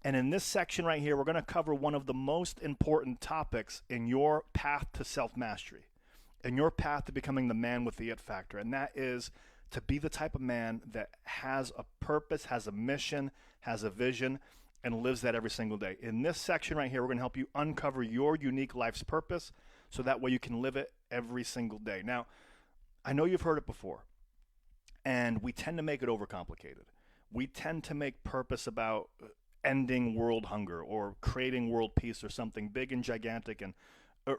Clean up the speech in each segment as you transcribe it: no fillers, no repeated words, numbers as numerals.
And in this section right here, we're going to cover one of the most important topics in your path to self mastery, in your path to becoming the man with the it factor. And that is to be the type of man that has a purpose, has a mission, has a vision, and lives that every single day. In this section right here, we're going to help you uncover your unique life's purpose so that way you can live it every single day. Now, I know you've heard it before, and we tend to make it overcomplicated. We tend to make purpose about ending world hunger or creating world peace or something big and gigantic and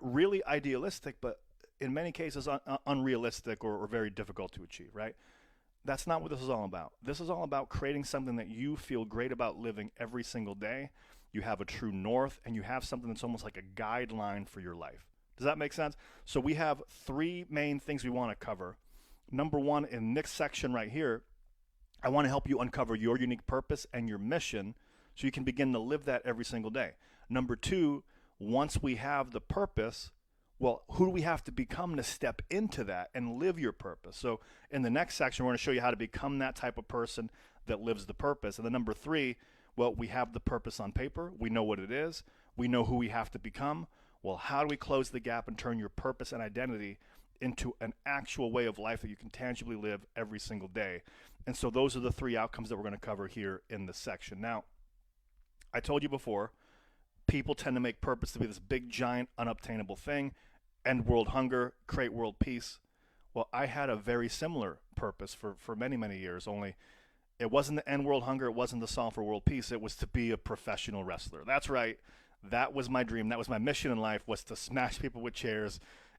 really idealistic, but in many cases unrealistic or very difficult to achieve, right? That's not what this is all about. This is all about creating something that you feel great about living every single day. You have a true north, and you have something that's almost like a guideline for your life. Does that make sense? So we have three main things we want to cover. Number one, in this section right here, I want to help you uncover your unique purpose and your mission so you can begin to live that every single day. Number two, once we have the purpose, well, who do we have to become to step into that and live your purpose? So in the next section, we're going to show you how to become that type of person that lives the purpose. And then number three, well, we have the purpose on paper. We know what it is. We know who we have to become. Well, how do we close the gap and turn your purpose and identity into an actual way of life that you can tangibly live every single day? And so those are the three outcomes that we're going to cover here in this section. Now, I told you before, people tend to make purpose to be this big, giant, unobtainable thing. End world hunger, create world peace. Well, I had a very similar purpose for many, many years, only it wasn't the end world hunger, it wasn't to solve for world peace, it was to be a professional wrestler. That's right, that was my dream, that was my mission in life, was to smash people with chairs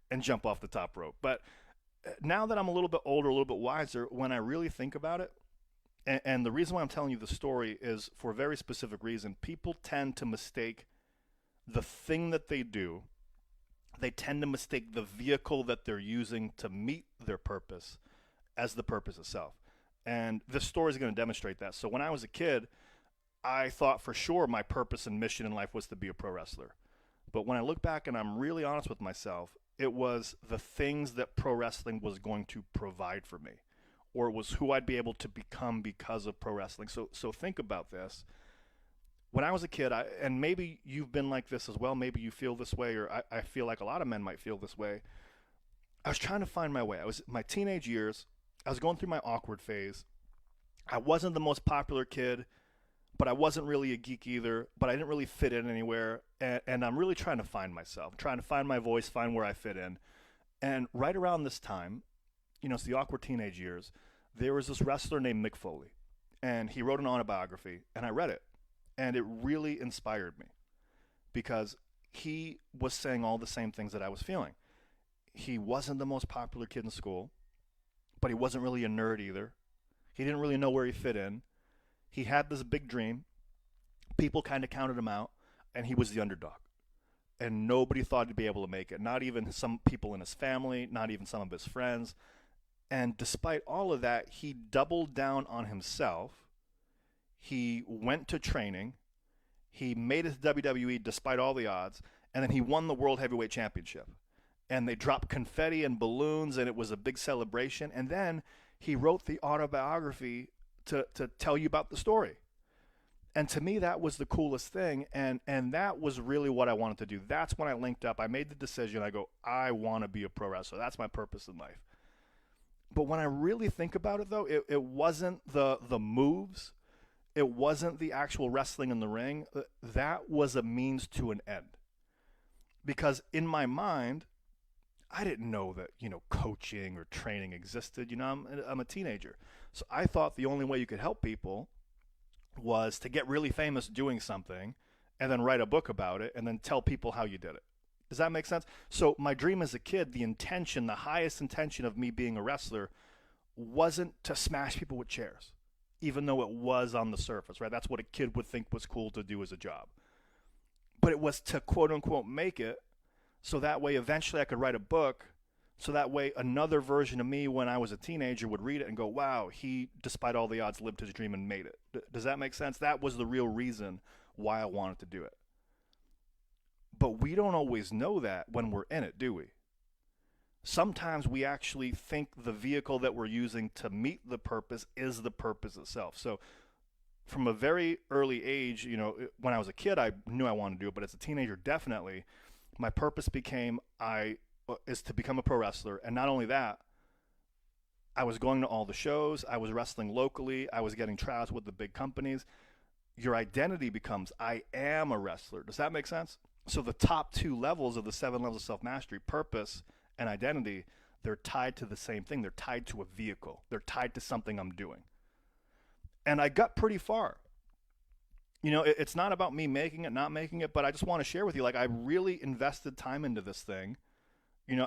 and jump off the top rope. But now that I'm a little bit older, a little bit wiser, when I really think about it, and the reason why I'm telling you the story is for a very specific reason. People tend to mistake the thing that they do, they tend to mistake the vehicle that they're using to meet their purpose as the purpose itself. And this story is going to demonstrate that. So when I was a kid, I thought for sure my purpose and mission in life was to be a pro wrestler. But when I look back and I'm really honest with myself, it was the things that pro wrestling was going to provide for me, or it was who I'd be able to become because of pro wrestling. So think about this. When I was a kid, and maybe you've been like this as well, maybe you feel this way, or I feel like a lot of men might feel this way. I was trying to find my way. I was my teenage years. I was going through my awkward phase. I wasn't the most popular kid, but I wasn't really a geek either, but I didn't really fit in anywhere. And I'm really trying to find myself, trying to find my voice, find where I fit in. And right around this time, it's the awkward teenage years, there was this wrestler named Mick Foley. And he wrote an autobiography, and I read it. And it really inspired me because he was saying all the same things that I was feeling. He wasn't the most popular kid in school, but he wasn't really a nerd either. He didn't really know where he fit in. He had this big dream. People kind of counted him out, and he was the underdog. And nobody thought he'd be able to make it, not even some people in his family, not even some of his friends. And despite all of that, he doubled down on himself. He went to training. He made it to WWE despite all the odds, and then he won the World Heavyweight Championship. And they dropped confetti and balloons, and it was a big celebration. And then he wrote the autobiography to tell you about the story. And to me, that was the coolest thing, and that was really what I wanted to do. That's when I linked up. I made the decision. I go, I want to be a pro wrestler. That's my purpose in life. But when I really think about it, though, it wasn't the moves. It wasn't the actual wrestling in the ring. That was a means to an end. Because in my mind, I didn't know that, coaching or training existed. I'm a teenager. So I thought the only way you could help people was to get really famous doing something and then write a book about it and then tell people how you did it. Does that make sense? So my dream as a kid, the intention, the highest intention of me being a wrestler wasn't to smash people with chairs, even though it was on the surface, right? That's what a kid would think was cool to do as a job. But it was to quote unquote make it so that way eventually I could write a book, so that way another version of me when I was a teenager would read it and go, wow, he, despite all the odds, lived his dream and made it. Does that make sense? That was the real reason why I wanted to do it. But we don't always know that when we're in it, do we? Sometimes we actually think the vehicle that we're using to meet the purpose is the purpose itself. So from a very early age, when I was a kid, I knew I wanted to do it, but as a teenager, definitely, my purpose became is to become a pro wrestler, and not only that, I was going to all the shows, I was wrestling locally, I was getting tryouts with the big companies. Your identity becomes I am a wrestler. Does that make sense? So the top two levels of the 7 levels of self mastery, purpose and identity, they're tied to the same thing. They're tied to a vehicle. They're tied to something I'm doing. And I got pretty far. It's not about me making it, not making it, but I just want to share with you, like, I really invested time into this thing.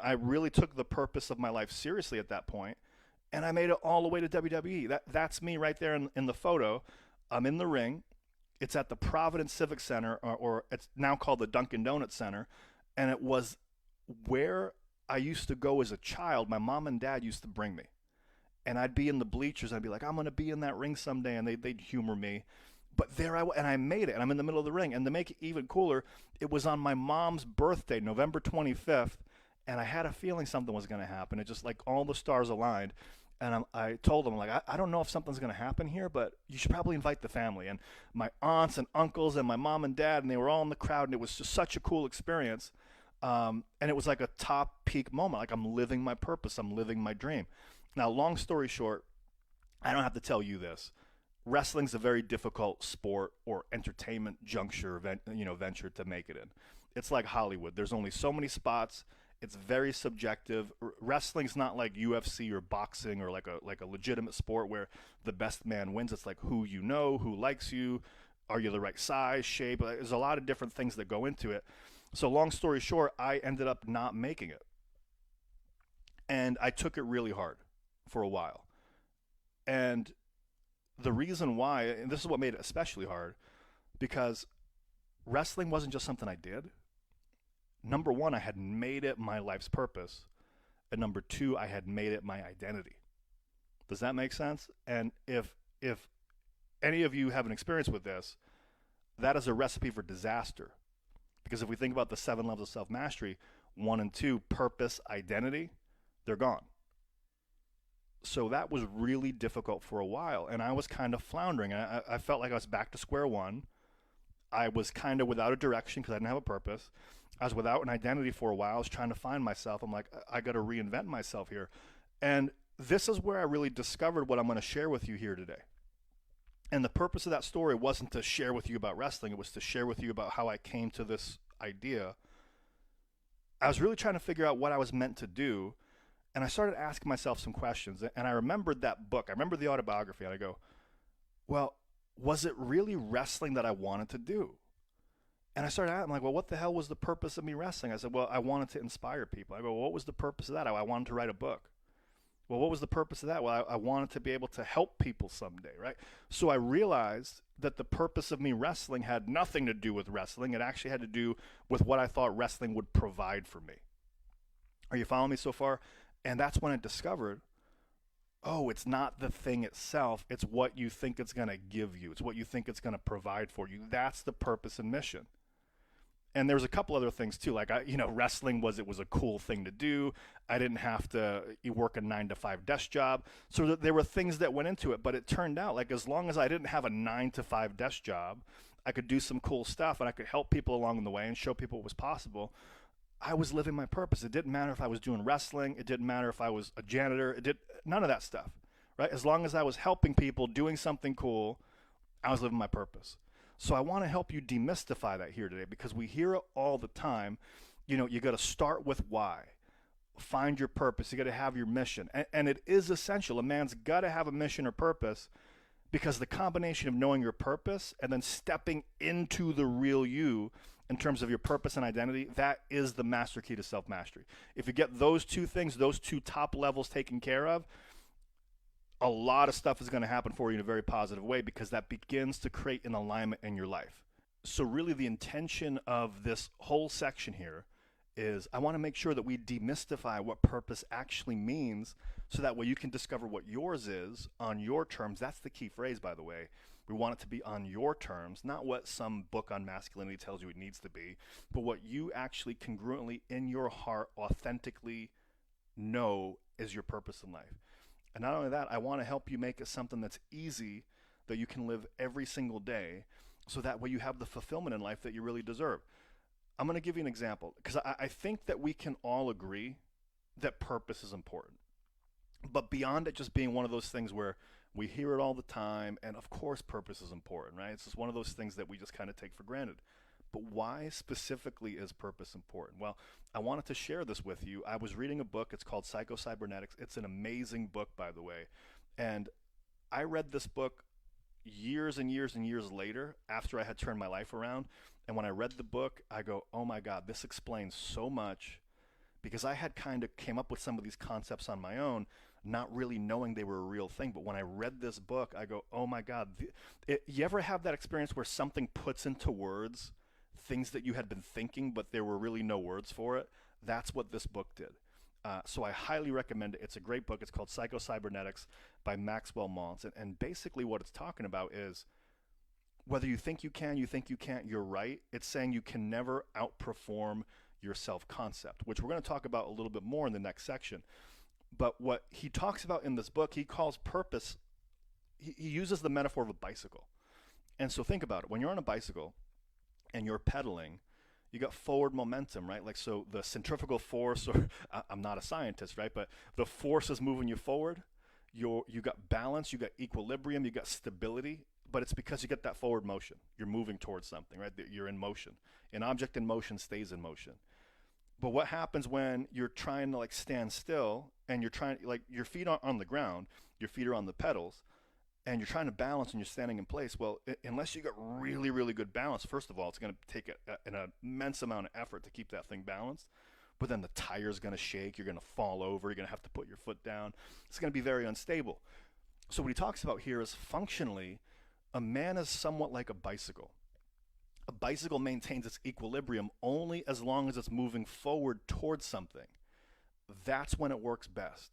I really took the purpose of my life seriously at that point, and I made it all the way to WWE. That's me right there in the photo. I'm in the ring. It's at the Providence Civic Center, or it's now called the Dunkin' Donuts Center, and it was where I used to go as a child. My mom and dad used to bring me, and I'd be in the bleachers. I'd be like, I'm going to be in that ring someday, and they'd humor me. But there I was, and I made it, and I'm in the middle of the ring. And to make it even cooler, it was on my mom's birthday, November 25th, and I had a feeling something was going to happen. It just, like, all the stars aligned. And I told them, like, I don't know if something's going to happen here, but you should probably invite the family. And my aunts and uncles and my mom and dad, and they were all in the crowd, and it was just such a cool experience. And it was like a top peak moment. Like, I'm living my purpose. I'm living my dream. Now, long story short, I don't have to tell you this. Wrestling's a very difficult sport or entertainment venture to make it in. It's like Hollywood. There's only so many spots. It's very subjective. Wrestling's not like UFC or boxing or like a legitimate sport where the best man wins. It's like who you know, who likes you, are you the right size, shape. There's a lot of different things that go into it. So long story short, I ended up not making it. And I took it really hard for a while. And the reason why, and this is what made it especially hard, because wrestling wasn't just something I did. Number one, I had made it my life's purpose. And number two, I had made it my identity. Does that make sense? And if any of you have an experience with this, that is a recipe for disaster. Because if we think about the 7 levels of self-mastery, 1 and 2, purpose, identity, they're gone. So that was really difficult for a while, and I was kind of floundering. I felt like I was back to square one. I was kind of without a direction because I didn't have a purpose. I was without an identity for a while. I was trying to find myself. I'm like, I got to reinvent myself here. And this is where I really discovered what I'm going to share with you here today. And the purpose of that story wasn't to share with you about wrestling. It was to share with you about how I came to this idea. I was really trying to figure out what I was meant to do. And I started asking myself some questions. And I remembered that book. I remember the autobiography. And I go, well, was it really wrestling that I wanted to do? And I started asking, like, well, what the hell was the purpose of me wrestling? I said, well, I wanted to inspire people. I go, well, what was the purpose of that? I wanted to write a book. Well, what was the purpose of that? Well, I wanted to be able to help people someday, right? So I realized that the purpose of me wrestling had nothing to do with wrestling. It actually had to do with what I thought wrestling would provide for me. Are you following me so far? And that's when I discovered, oh, it's not the thing itself. It's what you think it's going to give you. It's what you think it's going to provide for you. That's the purpose and mission. And there's a couple other things too, like wrestling was a cool thing to do. I didn't have to work a 9-to-5 desk job, so there were things that went into it. But it turned out like as long as I didn't have a 9-to-5 desk job, I could do some cool stuff and I could help people along the way and show people what was possible. I was living my purpose. It didn't matter if I was doing wrestling. It didn't matter if I was a janitor. It did none of that stuff, right? As long as I was helping people, doing something cool, I was living my purpose. So I want to help you demystify that here today because we hear it all the time. You got to start with why. Find your purpose. You got to have your mission. And it is essential. A man's got to have a mission or purpose because the combination of knowing your purpose and then stepping into the real you in terms of your purpose and identity, that is the master key to self-mastery. If you get those two things, those two top levels taken care of, a lot of stuff is going to happen for you in a very positive way because that begins to create an alignment in your life. So really the intention of this whole section here is I want to make sure that we demystify what purpose actually means so that way you can discover what yours is on your terms. That's the key phrase, by the way. We want it to be on your terms, not what some book on masculinity tells you it needs to be, but what you actually congruently in your heart authentically know is your purpose in life. And not only that, I want to help you make it something that's easy that you can live every single day, so that way you have the fulfillment in life that you really deserve. I'm going to give you an example because I think that we can all agree that purpose is important. But beyond it just being one of those things where we hear it all the time, and of course purpose is important, right? It's just one of those things that we just kind of take for granted. But why specifically is purpose important? Well, I wanted to share this with you. I was reading a book. It's called Psycho-Cybernetics. It's an amazing book, by the way. And I read this book years and years and years later after I had turned my life around. And when I read the book, I go, oh my God, this explains so much, because I had kind of came up with some of these concepts on my own, not really knowing they were a real thing. But when I read this book, I go, oh my God. You ever have that experience where something puts into words things that you had been thinking, but there were really no words for it? That's what this book did. So I highly recommend it. It's a great book. It's called Psycho-Cybernetics by Maxwell Maltz. And basically what it's talking about is whether you think you can, you think you can't, you're right. It's saying you can never outperform your self-concept, which we're going to talk about a little bit more in the next section. But what he talks about in this book, he calls purpose, he uses the metaphor of a bicycle. And so think about it. When you're on a bicycle and you're pedaling, you got forward momentum, right? Like, so the centrifugal force, or I'm not a scientist, right? But the force is moving you forward. You got balance, you got equilibrium, you got stability, but it's because you get that forward motion. You're moving towards something, right? You're in motion. An object in motion stays in motion. But what happens when you're trying to like stand still and you're trying, like, your feet are on the ground, your feet are on the pedals, and you're trying to balance and you're standing in place? Well, unless you got really, really good balance, first of all, it's going to take an immense amount of effort to keep that thing balanced. But then the tire's going to shake, you're going to fall over, you're going to have to put your foot down. It's going to be very unstable. So what he talks about here is functionally, a man is somewhat like a bicycle. A bicycle maintains its equilibrium only as long as it's moving forward towards something. That's when it works best.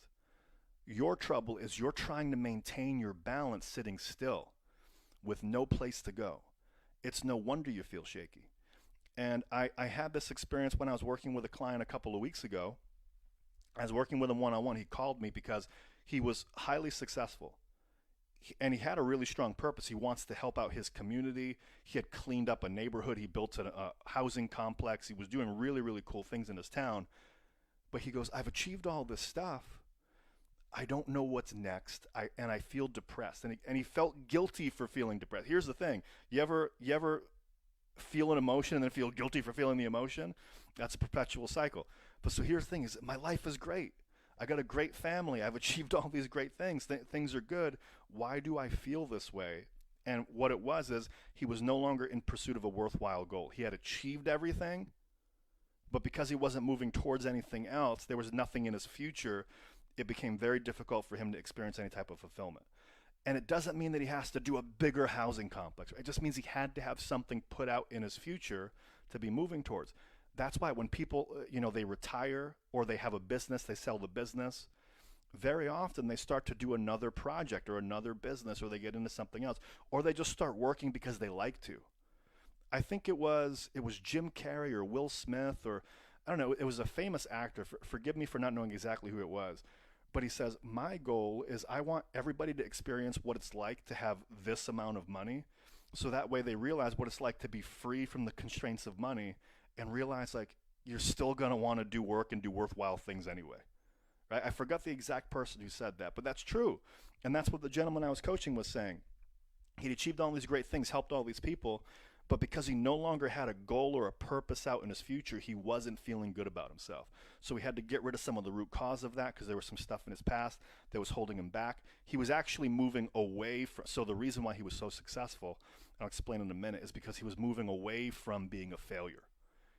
Your trouble is you're trying to maintain your balance sitting still with no place to go. It's no wonder you feel shaky. And I had this experience when I was working with a client a couple of weeks ago. I was working with him one-on-one. He called me because he was highly successful. And he had a really strong purpose. He wants to help out his community. He had cleaned up a neighborhood. He built a housing complex. He was doing really, really cool things in his town. But he goes, I've achieved all this stuff. I don't know what's next. And I feel depressed. And he felt guilty for feeling depressed. Here's the thing. You ever feel an emotion and then feel guilty for feeling the emotion? That's a perpetual cycle. But so here's the thing, is my life is great. I got a great family. I've achieved all these great things. Things are good. Why do I feel this way? And what it was is he was no longer in pursuit of a worthwhile goal. He had achieved everything, but because he wasn't moving towards anything else, there was nothing in his future. It became very difficult for him to experience any type of fulfillment. And it doesn't mean that he has to do a bigger housing complex. It just means he had to have something put out in his future to be moving towards. That's why when people, they retire or they have a business, they sell the business, very often they start to do another project or another business, or they get into something else, or they just start working because they like to. I think it was Jim Carrey or Will Smith, or I don't know, it was a famous actor. Forgive me for not knowing exactly who it was. But he says, my goal is I want everybody to experience what it's like to have this amount of money, so that way they realize what it's like to be free from the constraints of money and realize, like, you're still going to want to do work and do worthwhile things anyway. Right? I forgot the exact person who said that, but that's true. And that's what the gentleman I was coaching was saying. He'd achieved all these great things, helped all these people, but because he no longer had a goal or a purpose out in his future, he wasn't feeling good about himself. So he had to get rid of some of the root cause of that, because there was some stuff in his past that was holding him back. He was actually moving away from, so the reason why he was so successful, I'll explain in a minute, is because he was moving away from being a failure.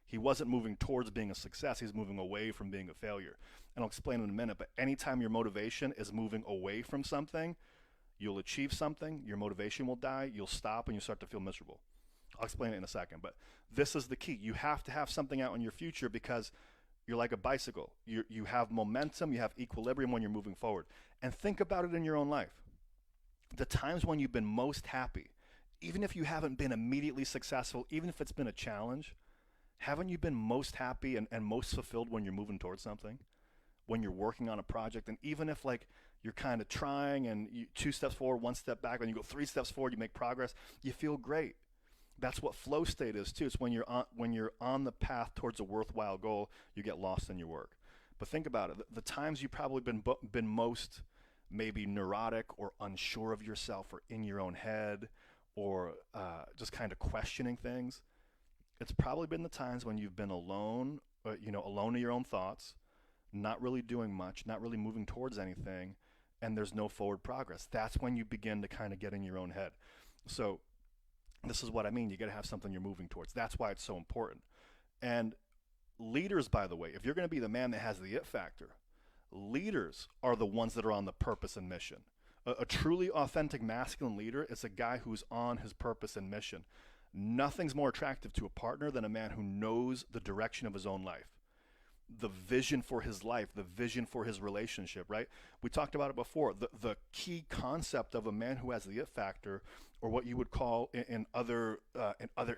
He wasn't moving towards being a success. He's moving away from being a failure. And I'll explain in a minute, but anytime your motivation is moving away from something, you'll achieve something, your motivation will die, you'll stop, and you start to feel miserable. I'll explain it in a second, but this is the key. You have to have something out in your future, because you're like a bicycle. You have momentum, you have equilibrium when you're moving forward. And think about it in your own life. The times when you've been most happy, even if you haven't been immediately successful, even if it's been a challenge, haven't you been most happy and most fulfilled when you're moving towards something? When you're working on a project, and even if, like, you're kind of trying, and you 2 steps forward, 1 step back. When you go 3 steps forward, you make progress. You feel great. That's what flow state is too. It's when you're on the path towards a worthwhile goal, you get lost in your work. But think about it. The times you've probably been most maybe neurotic or unsure of yourself or in your own head or just kind of questioning things, it's probably been the times when you've been alone, alone in your own thoughts, not really doing much, not really moving towards anything, and there's no forward progress. That's when you begin to kind of get in your own head. So this is what I mean. You got to have something you're moving towards. That's why it's so important. And leaders, by the way, if you're going to be the man that has the it factor, leaders are the ones that are on the purpose and mission. A truly authentic masculine leader is a guy who's on his purpose and mission. Nothing's more attractive to a partner than a man who knows the direction of his own life, the vision for his life, the vision for his relationship, right? We talked about it before. The key concept of a man who has the it factor, or what you would call in other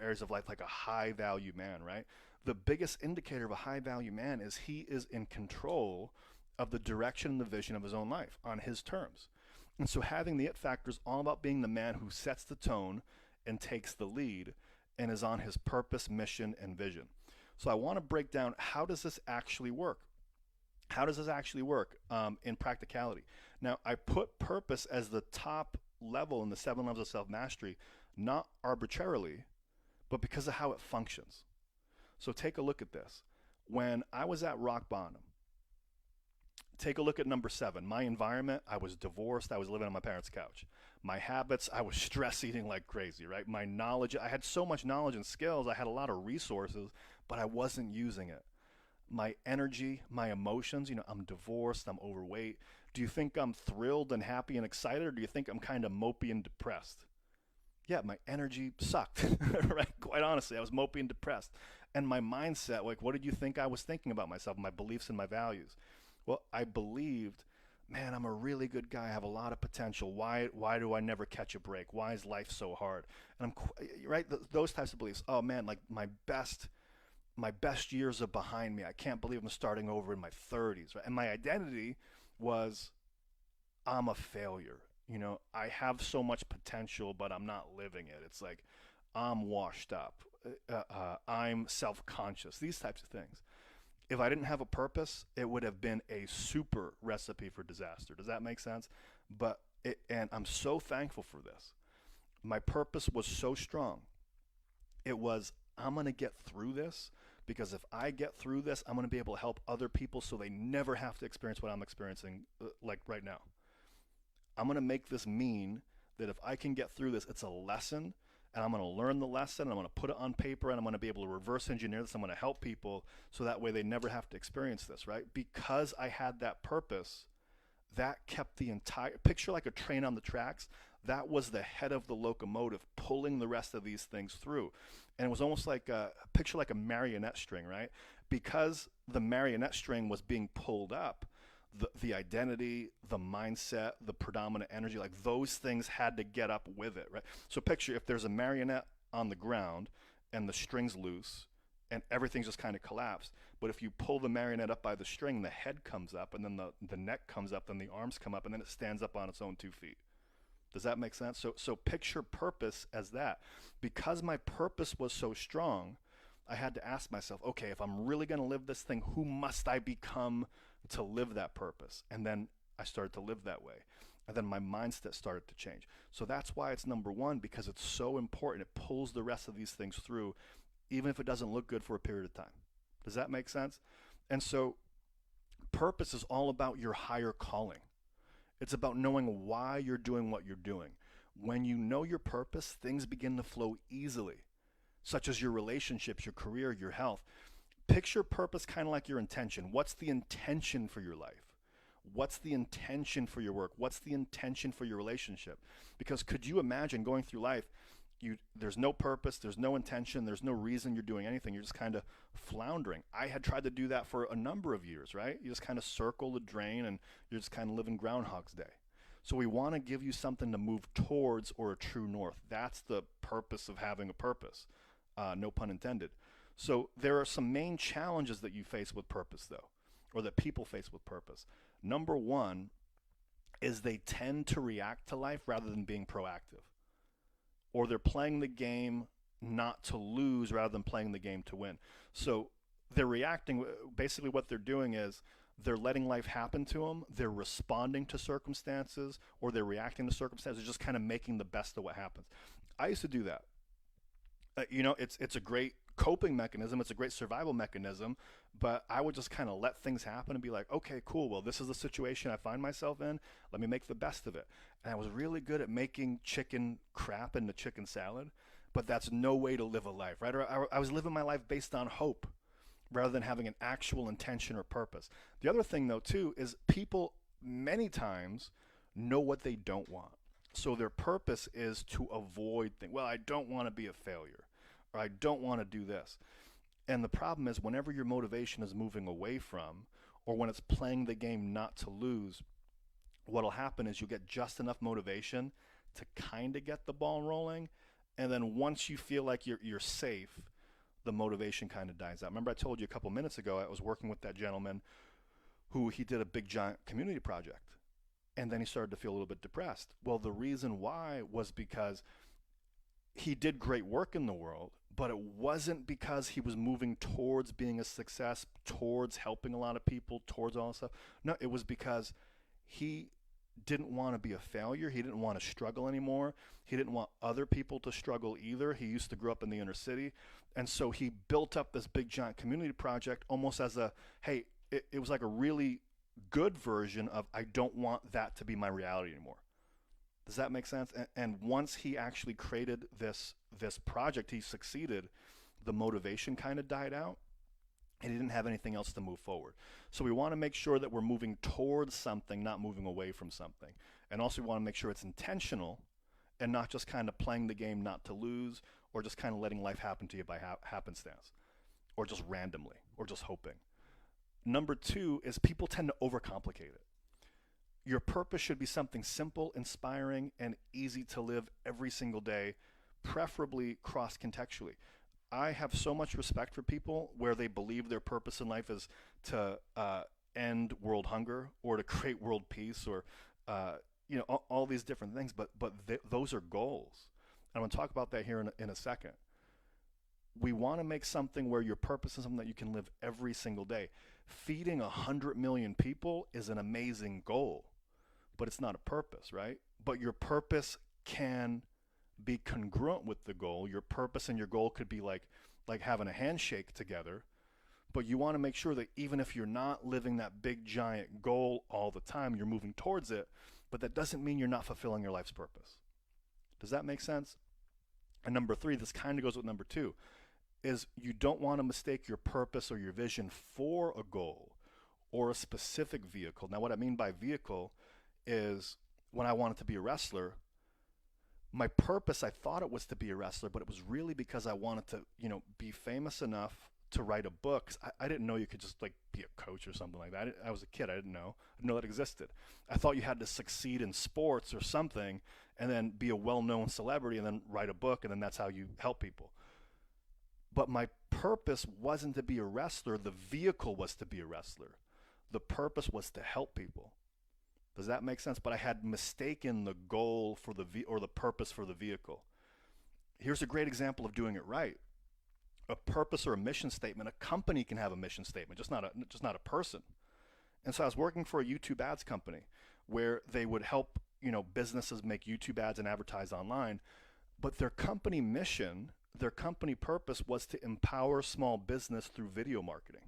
areas of life, like a high value man, right? The biggest indicator of a high value man is he is in control of the direction and the vision of his own life on his terms. And so having the it factor is all about being the man who sets the tone and takes the lead and is on his purpose, mission, and vision. So I want to break down, how does this actually work? How does this actually work in practicality? Now, I put purpose as the top level in the 7 levels of self-mastery, not arbitrarily, but because of how it functions. So take a look at this. When I was at rock bottom, take a look at number 7. My environment, I was divorced. I was living on my parents' couch. My habits, I was stress eating like crazy, right? My knowledge, I had so much knowledge and skills. I had a lot of resources, but I wasn't using it. My energy, my emotions, I'm divorced, I'm overweight. Do you think I'm thrilled and happy and excited, or do you think I'm kind of mopey and depressed? Yeah, my energy sucked, right? Quite honestly, I was mopey and depressed. And my mindset, like, what did you think I was thinking about myself, my beliefs and my values? Well, I believed, man, I'm a really good guy. I have a lot of potential. Why do I never catch a break? Why is life so hard? And right, those types of beliefs. Oh man, like my best years are behind me. I can't believe I'm starting over in my 30s. Right? And my identity was, I'm a failure. I have so much potential, but I'm not living it. It's like I'm washed up. I'm self-conscious. These types of things. If I didn't have a purpose, it would have been a super recipe for disaster. Does that make sense? And I'm so thankful for this. My purpose was so strong. It was, I'm going to get through this, because if I get through this, I'm going to be able to help other people so they never have to experience what I'm experiencing like right now. I'm going to make this mean that if I can get through this, it's a lesson, and I'm going to learn the lesson, and I'm going to put it on paper, and I'm going to be able to reverse engineer this. I'm going to help people so that way they never have to experience this, right? Because I had that purpose, that kept the entire picture, like a train on the tracks. That was the head of the locomotive pulling the rest of these things through. And it was almost like a picture, like a marionette string, right? Because the marionette string was being pulled up, the identity, the mindset, the predominant energy, like those things had to get up with it, right? So picture if there's a marionette on the ground and the string's loose and everything's just kind of collapsed. But if you pull the marionette up by the string, the head comes up, and then the neck comes up, then the arms come up, and then it stands up on its own 2 feet. Does that make sense? So picture purpose as that. Because my purpose was so strong, I had to ask myself, okay, if I'm really going to live this thing, who must I become to live that purpose? And then I started to live that way. And then my mindset started to change. So that's why it's number 1, because it's so important. It pulls the rest of these things through, even if it doesn't look good for a period of time. Does that make sense? And so purpose is all about your higher calling. It's about knowing why you're doing what you're doing. When you know your purpose, things begin to flow easily, such as your relationships, your career, your health. Picture purpose kind of like your intention. What's the intention for your life? What's the intention for your work? What's the intention for your relationship? Because could you imagine going through life, there's no purpose, there's no intention, there's no reason you're doing anything. You're just kind of floundering. I had tried to do that for a number of years, right? You just kind of circle the drain and you're just kind of living Groundhog's Day. So we want to give you something to move towards, or a true north. That's the purpose of having a purpose. No pun intended. So there are some main challenges that you face with purpose, though, or that people face with purpose. Number 1 is they tend to react to life rather than being proactive. Or they're playing the game not to lose rather than playing the game to win. So they're reacting. Basically, what they're doing is they're letting life happen to them. They're responding to circumstances, or they're reacting to circumstances, just kind of making the best of what happens. I used to do that. It's a great coping mechanism. It's a great survival mechanism. But I would just kind of let things happen and be like, okay, cool. Well, this is the situation I find myself in. Let me make the best of it. And I was really good at making chicken crap into chicken salad. But that's no way to live a life, right? I was living my life based on hope rather than having an actual intention or purpose. The other thing, though, too, is people many times know what they don't want. So their purpose is to avoid things. Well, I don't want to be a failure, or I don't want to do this. And the problem is, whenever your motivation is moving away from, or when it's playing the game not to lose, what'll happen is you get just enough motivation to kind of get the ball rolling. And then once you feel like you're safe, the motivation kind of dies out. Remember, I told you a couple minutes ago, I was working with that gentleman who he did a big giant community project. And then he started to feel a little bit depressed. Well, the reason why was because he did great work in the world, but it wasn't because he was moving towards being a success, towards helping a lot of people, towards all this stuff. No, it was because he didn't want to be a failure. He didn't want to struggle anymore. He didn't want other people to struggle either. He used to grow up in the inner city. And so he built up this big giant community project almost as a, hey, it was like a really good version of, I don't want that to be my reality anymore. Does that make sense? And once he actually created this project, he succeeded. The motivation kind of died out, and he didn't have anything else to move forward. So we want to make sure that we're moving towards something, not moving away from something. And also we want to make sure it's intentional and not just kind of playing the game not to lose, or just kind of letting life happen to you by happenstance, or just randomly, or just hoping. Number two is people tend to overcomplicate it. Your purpose should be something simple, inspiring, and easy to live every single day, preferably cross-contextually. I have so much respect for people where they believe their purpose in life is to end world hunger, or to create world peace, or all these different things. But those are goals. And I'm going to talk about that here in a second. We want to make something where your purpose is something that you can live every single day. Feeding 100 million people is an amazing goal, but it's not a purpose, right? But your purpose can be congruent with the goal. Your purpose and your goal could be like having a handshake together, but you want to make sure that even if you're not living that big giant goal all the time, you're moving towards it, but that doesn't mean you're not fulfilling your life's purpose. Does that make sense? And number three, this kind of goes with number two, is you don't want to mistake your purpose or your vision for a goal or a specific vehicle. Now, what I mean by vehicle is, when I wanted to be a wrestler, my purpose, I thought it was to be a wrestler, but it was really because I wanted to, be famous enough to write a book. I didn't know you could just be a coach or something like that. I was a kid. I didn't know that existed. I thought you had to succeed in sports or something and then be a well-known celebrity and then write a book, and then that's how you help people. But my purpose wasn't to be a wrestler. The vehicle was to be a wrestler. The purpose was to help people. Does that make sense? But I had mistaken the goal for or the purpose for the vehicle. Here's a great example of doing it right. A purpose or a mission statement. A company can have a mission statement, just not a person. And so I was working for a YouTube ads company where they would help, businesses make YouTube ads and advertise online. But their company mission, their company purpose was to empower small business through video marketing.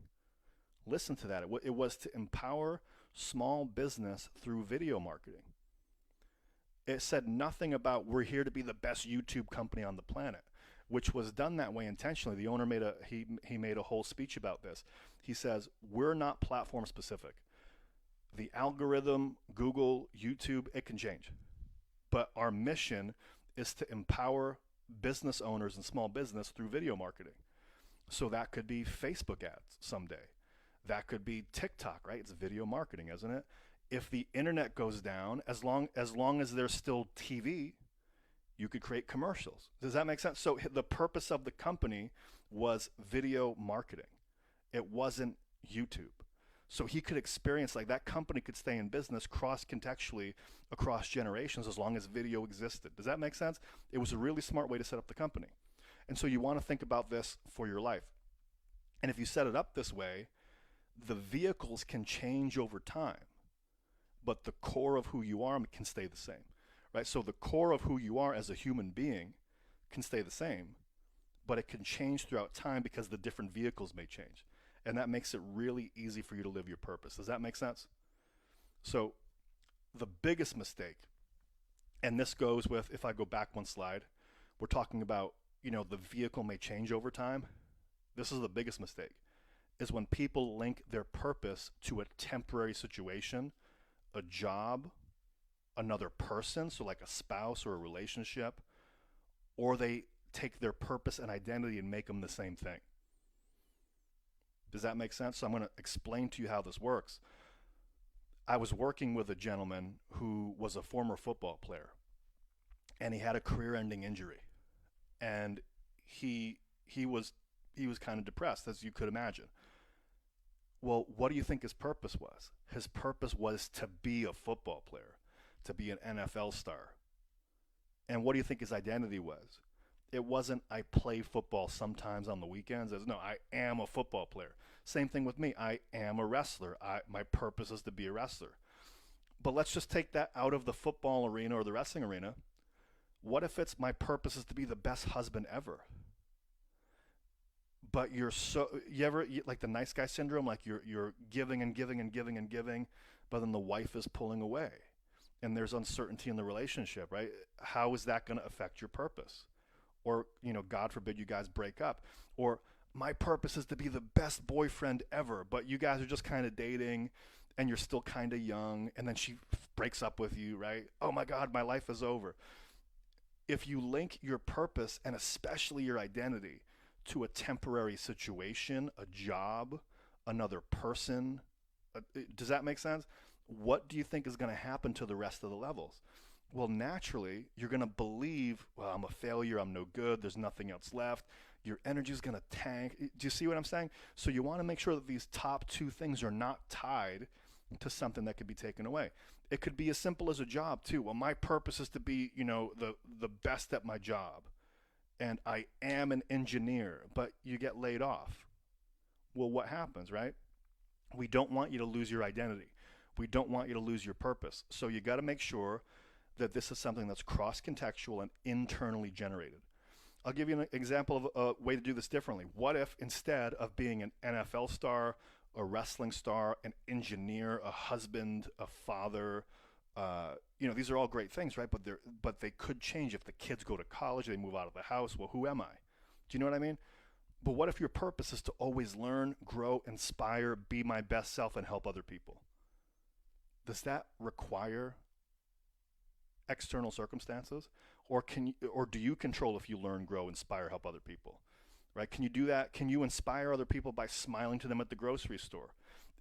Listen to that. It was to empower small business through video marketing. It said nothing about, we're here to be the best YouTube company on the planet, which was done that way intentionally. The owner made a whole speech about this. He says, we're not platform specific. The algorithm, Google, YouTube, it can change. But our mission is to empower business owners and small business through video marketing. So that could be Facebook ads someday. That could be TikTok, right? It's video marketing, isn't it? If the internet goes down, as long as there's still TV, you could create commercials. Does that make sense? So the purpose of the company was video marketing. It wasn't YouTube. So he could experience, like, that company could stay in business cross-contextually across generations as long as video existed. Does that make sense? It was a really smart way to set up the company. And so you want to think about this for your life. And if you set it up this way, the vehicles can change over time, but the core of who you are can stay the same, right? So the core of who you are as a human being can stay the same, but it can change throughout time because the different vehicles may change. And that makes it really easy for you to live your purpose. Does that make sense? So the biggest mistake, and this goes with, if I go back one slide, we're talking about, the vehicle may change over time. This is the biggest mistake, is when people link their purpose to a temporary situation, a job, another person, so like a spouse or a relationship, or they take their purpose and identity and make them the same thing. Does that make sense? So I'm going to explain to you how this works. I was working with a gentleman who was a former football player, and he had a career-ending injury, and he was kind of depressed, as you could imagine. Well, what do you think his purpose was? His purpose was to be a football player, to be an NFL star. And what do you think his identity was? It wasn't, I play football sometimes on the weekends. It's, no, I am a football player. Same thing with me. I am a wrestler. My purpose is to be a wrestler. But let's just take that out of the football arena or the wrestling arena. What if it's, my purpose is to be the best husband ever? But you ever, like the nice guy syndrome, like you're giving and giving and giving and giving, but then the wife is pulling away and there's uncertainty in the relationship, right? How is that going to affect your purpose? Or, God forbid you guys break up. Or, my purpose is to be the best boyfriend ever, but you guys are just kind of dating and you're still kind of young, and then she breaks up with you, right? Oh my God, my life is over. If you link your purpose and especially your identity to a temporary situation, a job, another person, does that make sense? What do you think is going to happen to the rest of the levels? Well, naturally, you're going to believe, well, I'm a failure, I'm no good, there's nothing else left. Your energy is going to tank. Do you see what I'm saying? So you want to make sure that these top two things are not tied to something that could be taken away. It could be as simple as a job, too. Well, my purpose is to be, the best at my job. And I am an engineer, but you get laid off. Well, what happens, right? We don't want you to lose your identity. We don't want you to lose your purpose. So you got to make sure that this is something that's cross-contextual and internally generated. I'll give you an example of a way to do this differently. What if instead of being an NFL star, a wrestling star, an engineer, a husband, a father, these are all great things, right? But they could change if the kids go to college, they move out of the house. Well, who am I? Do you know what I mean? But what if your purpose is to always learn, grow, inspire, be my best self, and help other people? Does that require external circumstances, or do you control if you learn, grow, inspire, help other people, right? Can you do that? Can you inspire other people by smiling to them at the grocery store?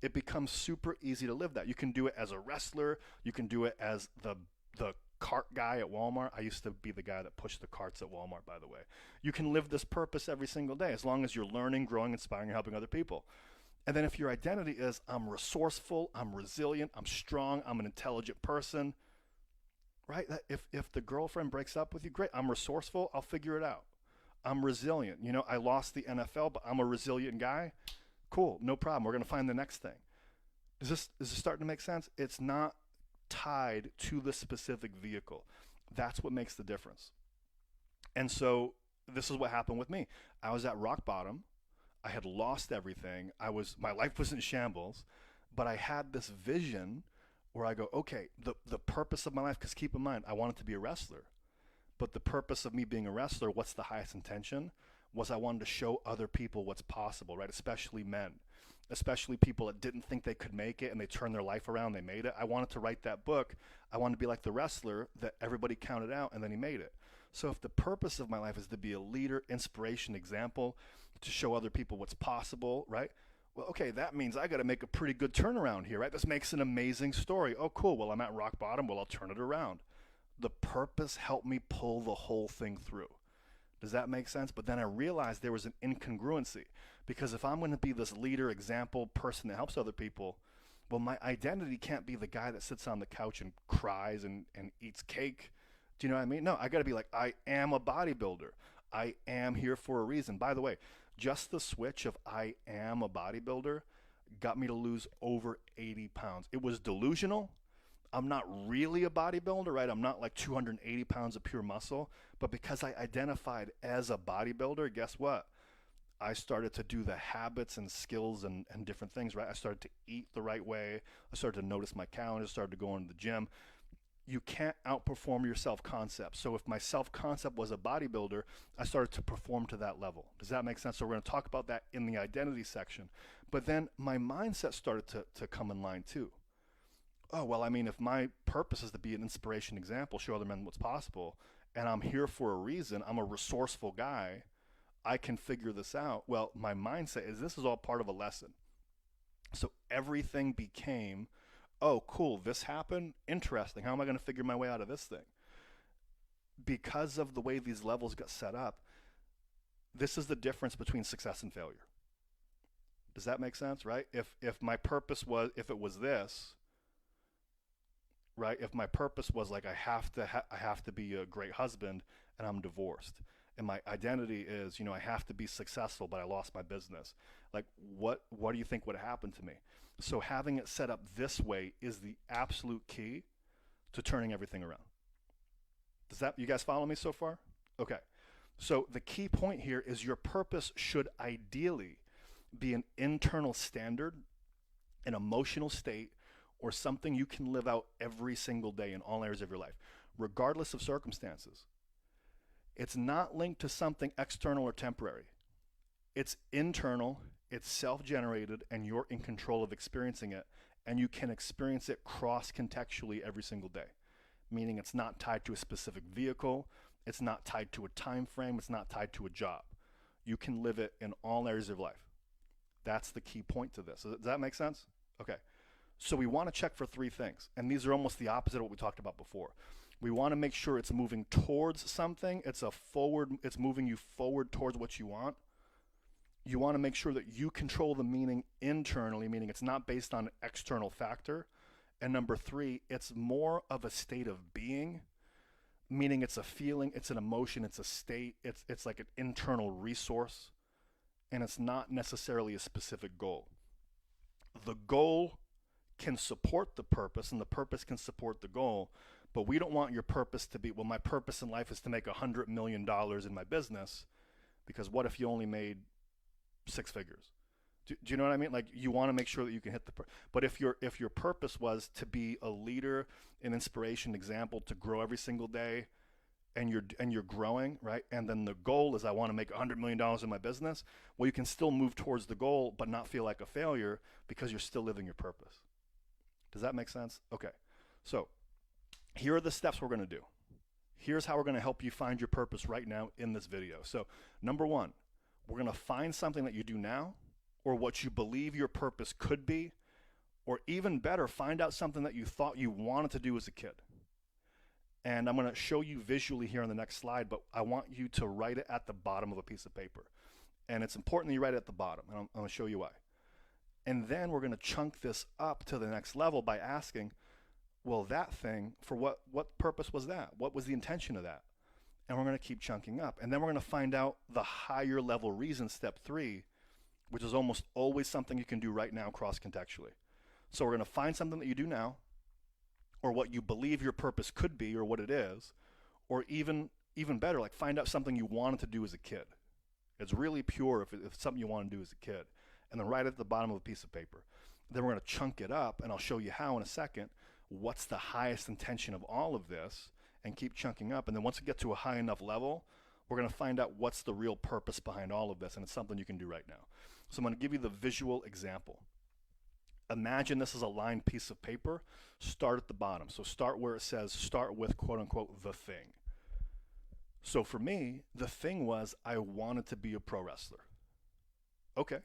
It becomes super easy to live that. You can do it as a wrestler. You can do it as the cart guy at Walmart. I used to be the guy that pushed the carts at Walmart, by the way. You can live this purpose every single day as long as you're learning, growing, inspiring, and helping other people. And then if your identity is, I'm resourceful, I'm resilient, I'm strong, I'm an intelligent person, right? If the girlfriend breaks up with you, great. I'm resourceful. I'll figure it out. I'm resilient. I lost the NFL, but I'm a resilient guy. Cool. No problem. We're going to find the next thing. Is this starting to make sense? It's not tied to the specific vehicle. That's what makes the difference. And so this is what happened with me. I was at rock bottom. I had lost everything. My life was in shambles, but I had this vision where I go, okay, the purpose of my life, because keep in mind, I wanted to be a wrestler. But the purpose of me being a wrestler, what's the highest intention? Was I wanted to show other people what's possible, right? Especially men, especially people that didn't think they could make it and they turned their life around, they made it. I wanted to write that book. I wanted to be like the wrestler that everybody counted out and then he made it. So if the purpose of my life is to be a leader, inspiration, example, to show other people what's possible, right? Well, okay, that means I got to make a pretty good turnaround here, right? This makes an amazing story. Oh, cool. Well, I'm at rock bottom. Well, I'll turn it around. The purpose helped me pull the whole thing through. Does that make sense? But then I realized there was an incongruency, because if I'm going to be this leader, example, person that helps other people, well, my identity can't be the guy that sits on the couch and cries and eats cake. Do you know what I mean? No, I got to be like, I am a bodybuilder. I am here for a reason. By the way, just the switch of I am a bodybuilder got me to lose over 80 pounds. It was delusional. I'm not really a bodybuilder, right? I'm not like 280 pounds of pure muscle. But because I identified as a bodybuilder, guess what? I started to do the habits and skills and different things, right? I started to eat the right way. I started to notice my calendar, started to go into the gym. You can't outperform your self-concept. So if my self-concept was a bodybuilder, I started to perform to that level. Does that make sense? So we're going to talk about that in the identity section. But then my mindset started to come in line too. Oh, well, I mean, if my purpose is to be an inspiration example, show other men what's possible, and I'm here for a reason, I'm a resourceful guy, I can figure this out. Well, my mindset is this is all part of a lesson. So everything became, oh, cool, this happened, interesting. How am I going to figure my way out of this thing? Because of the way these levels got set up, this is the difference between success and failure. Does that make sense, right? If my purpose was, if it was this, right? If my purpose was like I have to be a great husband and I'm divorced, and my identity is, I have to be successful, but I lost my business. Like, what do you think would happen to me? So having it set up this way is the absolute key to turning everything around. Does that, you guys follow me so far? Okay. So the key point here is your purpose should ideally be an internal standard, an emotional state, or something you can live out every single day in all areas of your life, regardless of circumstances. It's not linked to something external or temporary. It's internal, it's self-generated, and you're in control of experiencing it, and you can experience it cross-contextually every single day, meaning it's not tied to a specific vehicle, it's not tied to a time frame, it's not tied to a job. You can live it in all areas of life. That's the key point to this. Does that make sense? Okay. So we want to check for three things, and these are almost the opposite of what we talked about before. We want to make sure it's moving towards something. It's moving you forward towards what you want. You want to make sure that you control the meaning internally, meaning it's not based on an external factor. And number three, it's more of a state of being, meaning it's a feeling, it's an emotion, it's a state, it's like an internal resource, and it's not necessarily a specific goal. The goal can support the purpose, and the purpose can support the goal, but we don't want your purpose to be, well, my purpose in life is to make $100 million in my business, because what if you only made 6 figures? Do you know what I mean? Like, you want to make sure that you can hit but if your purpose was to be a leader, an inspiration, example, to grow every single day, and you're growing, right? And then the goal is I want to make $100 million in my business. Well, you can still move towards the goal, but not feel like a failure because you're still living your purpose. Does that make sense? Okay. So here are the steps we're going to do. Here's how we're going to help you find your purpose right now in this video. So number one, we're going to find something that you do now, or what you believe your purpose could be, or even better, find out something that you thought you wanted to do as a kid. And I'm going to show you visually here on the next slide, but I want you to write it at the bottom of a piece of paper. And it's important that you write it at the bottom, and I'm going to show you why. And then we're going to chunk this up to the next level by asking, well, that thing, for what purpose was that? What was the intention of that? And we're going to keep chunking up. And then we're going to find out the higher level reason, step 3, which is almost always something you can do right now cross-contextually. So we're going to find something that you do now, or what you believe your purpose could be, or what it is, or even better, like find out something you wanted to do as a kid. It's really pure if it's something you want to do as a kid. And then write it at the bottom of a piece of paper. Then we're going to chunk it up, and I'll show you how in a second. What's the highest intention of all of this, and keep chunking up. And then once we get to a high enough level, we're going to find out what's the real purpose behind all of this, and it's something you can do right now. So I'm going to give you the visual example. Imagine this is a lined piece of paper. Start at the bottom. So start where it says, start with quote unquote the thing. So for me, the thing was I wanted to be a pro wrestler. Okay,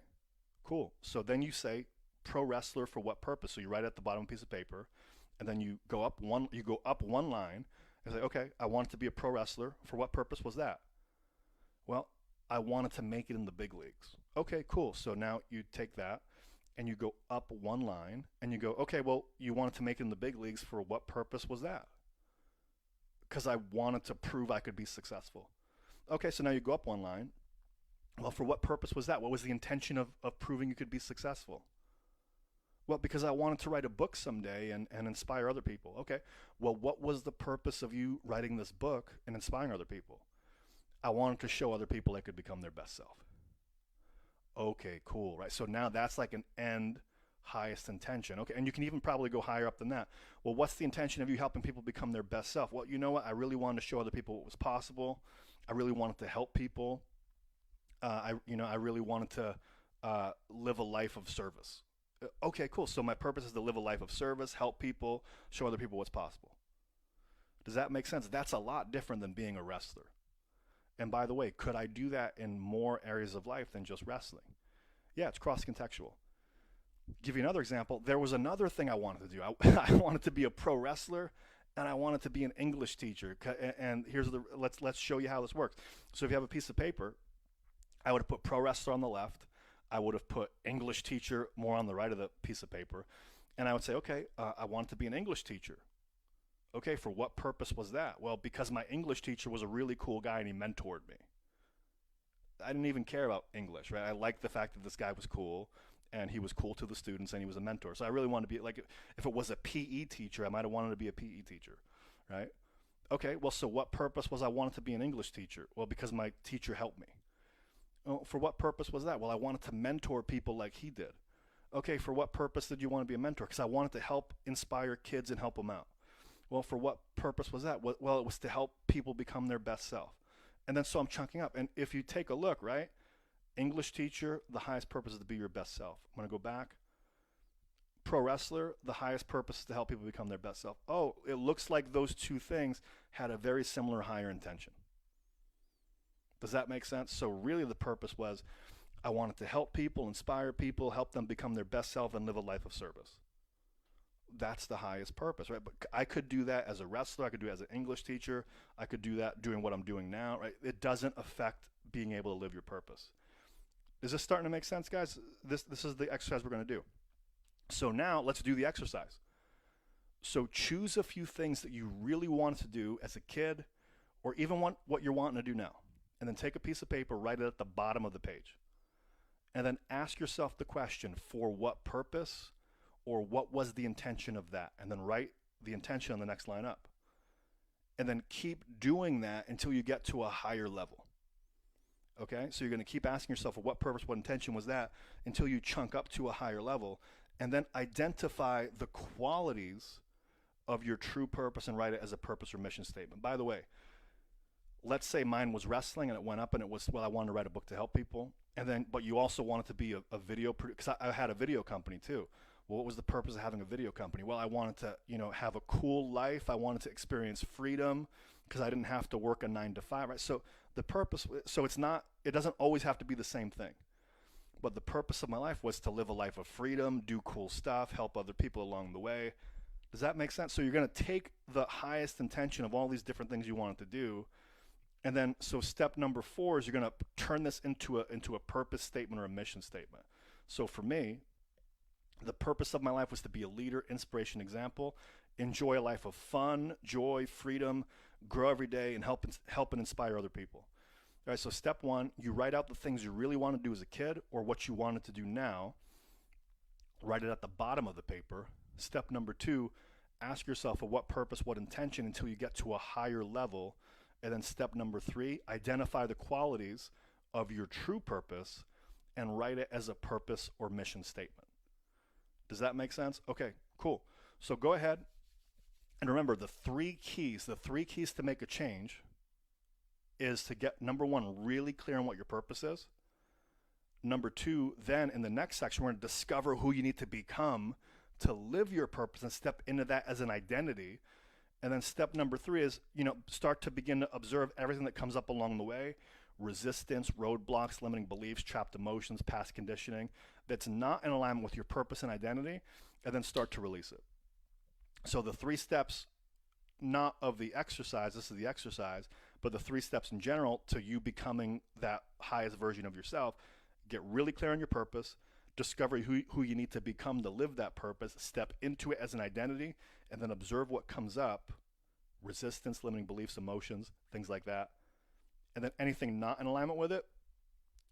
cool. So then you say pro wrestler for what purpose? So you write it at the bottom of a piece of paper, and then you go up one line and say, okay, I wanted to be a pro wrestler. For what purpose was that? Well, I wanted to make it in the big leagues. Okay, cool. So now you take that and you go up one line and you go, okay, well, you wanted to make it in the big leagues. For what purpose was that? Because I wanted to prove I could be successful. Okay, so now you go up one line. Well, for what purpose was that? What was the intention of proving you could be successful? Well, because I wanted to write a book someday and inspire other people. Okay, well, what was the purpose of you writing this book and inspiring other people? I wanted to show other people they could become their best self. Okay, cool, right? So now that's like an end highest intention. Okay, and you can even probably go higher up than that. Well, what's the intention of you helping people become their best self? Well, you know what? I really wanted to show other people what was possible. I really wanted to help people. I really wanted to live a life of service. Okay, cool. So my purpose is to live a life of service, help people, show other people what's possible. Does that make sense? That's a lot different than being a wrestler. And by the way, could I do that in more areas of life than just wrestling? Yeah, it's cross contextual. Give you another example. There was another thing I wanted to do. I wanted to be a pro wrestler, and I wanted to be an English teacher. And here's the let's show you how this works. So if you have a piece of paper, I would have put pro wrestler on the left. I would have put English teacher more on the right of the piece of paper, and I would say, okay, I wanted to be an English teacher. Okay, for what purpose was that? Well, because my English teacher was a really cool guy and he mentored me. I didn't even care about English, right? I liked the fact that this guy was cool and he was cool to the students and he was a mentor. So I really wanted to be like, if it was a PE teacher, I might have wanted to be a PE teacher, right? Okay, well, so what purpose was I wanted to be an English teacher? Well, because my teacher helped me. Oh, for what purpose was that? Well, I wanted to mentor people like he did. Okay, for what purpose did you want to be a mentor? Because I wanted to help inspire kids and help them out. Well, for what purpose was that? Well, it was to help people become their best self. And then so I'm chunking up. And if you take a look, right? English teacher, the highest purpose is to be your best self. I'm going to go back. Pro wrestler, the highest purpose is to help people become their best self. Oh, it looks like those two things had a very similar higher intention. Does that make sense? So really the purpose was I wanted to help people, inspire people, help them become their best self and live a life of service. That's the highest purpose, right? But I could do that as a wrestler. I could do it as an English teacher. I could do that doing what I'm doing now, right? It doesn't affect being able to live your purpose. Is this starting to make sense, guys? This is the exercise we're going to do. So now let's do the exercise. So choose a few things that you really wanted to do as a kid or even what you're wanting to do now. And then take a piece of paper, write it at the bottom of the page. And then ask yourself the question, for what purpose or what was the intention of that? And then write the intention on the next line up. And then keep doing that until you get to a higher level. Okay? So you're going to keep asking yourself, for what purpose, what intention was that, until you chunk up to a higher level. And then identify the qualities of your true purpose and write it as a purpose or mission statement. By the way, let's say mine was wrestling and it went up and it was, well, I wanted to write a book to help people. And then, but you also wanted to be a video producer, because I had a video company too. Well, what was the purpose of having a video company? Well, I wanted to, have a cool life. I wanted to experience freedom because I didn't have to work a 9 to 5, right? So the purpose, so it doesn't always have to be the same thing. But the purpose of my life was to live a life of freedom, do cool stuff, help other people along the way. Does that make sense? So you're going to take the highest intention of all these different things you wanted to do. And then, so step number 4 is you're going to turn this into a purpose statement or a mission statement. So for me, the purpose of my life was to be a leader, inspiration, example, enjoy a life of fun, joy, freedom, grow every day, and help and inspire other people. All right, so step 1, you write out the things you really want to do as a kid or what you wanted to do now. Write it at the bottom of the paper. Step number 2, ask yourself what purpose, what intention until you get to a higher level. And then step number 3, identify the qualities of your true purpose and write it as a purpose or mission statement. Does that make sense? Okay, cool. So go ahead and remember the 3 keys to make a change is to get, number 1, really clear on what your purpose is. Number 2, then in the next section, we're going to discover who you need to become to live your purpose and step into that as an identity. And then step number 3 is, start to begin to observe everything that comes up along the way, resistance, roadblocks, limiting beliefs, trapped emotions, past conditioning, that's not in alignment with your purpose and identity, and then start to release it. So the 3 steps, not of the exercise, this is the exercise, But the 3 steps in general to you becoming that highest version of yourself: get really clear on your purpose, discover who you need to become to live that purpose, step into it as an identity, and then observe what comes up: resistance, limiting beliefs, emotions, things like that. And then anything not in alignment with it,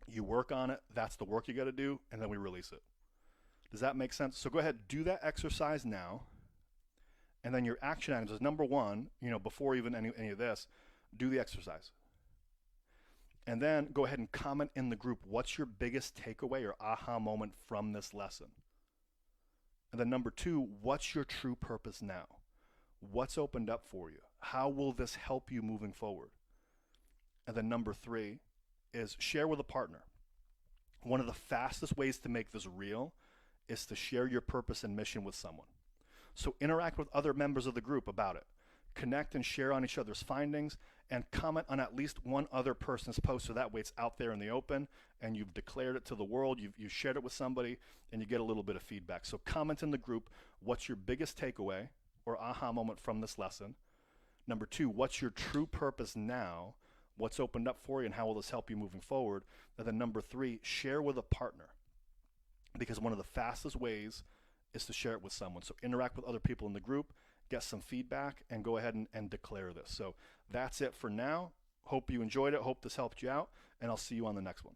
you work on it. That's the work you got to do, and then we release it. Does that make sense? So go ahead, do that exercise now. And then your action items is number 1, before even any of this, do the exercise. And then go ahead and comment in the group, what's your biggest takeaway or aha moment from this lesson? And then number 2, what's your true purpose now? What's opened up for you? How will this help you moving forward? And then number 3 is share with a partner. One of the fastest ways to make this real is to share your purpose and mission with someone. So interact with other members of the group about it. Connect and share on each other's findings, and comment on at least one other person's post, so that way it's out there in the open and you've declared it to the world, you've shared it with somebody, and you get a little bit of feedback. So comment in the group, what's your biggest takeaway or aha moment from this lesson? Number 2, what's your true purpose now? What's opened up for you, and how will this help you moving forward? And then number 3, share with a partner, because one of the fastest ways is to share it with someone. So interact with other people in the group, get some feedback, and go ahead and declare this. So that's it for now. Hope you enjoyed it. Hope this helped you out, and I'll see you on the next one.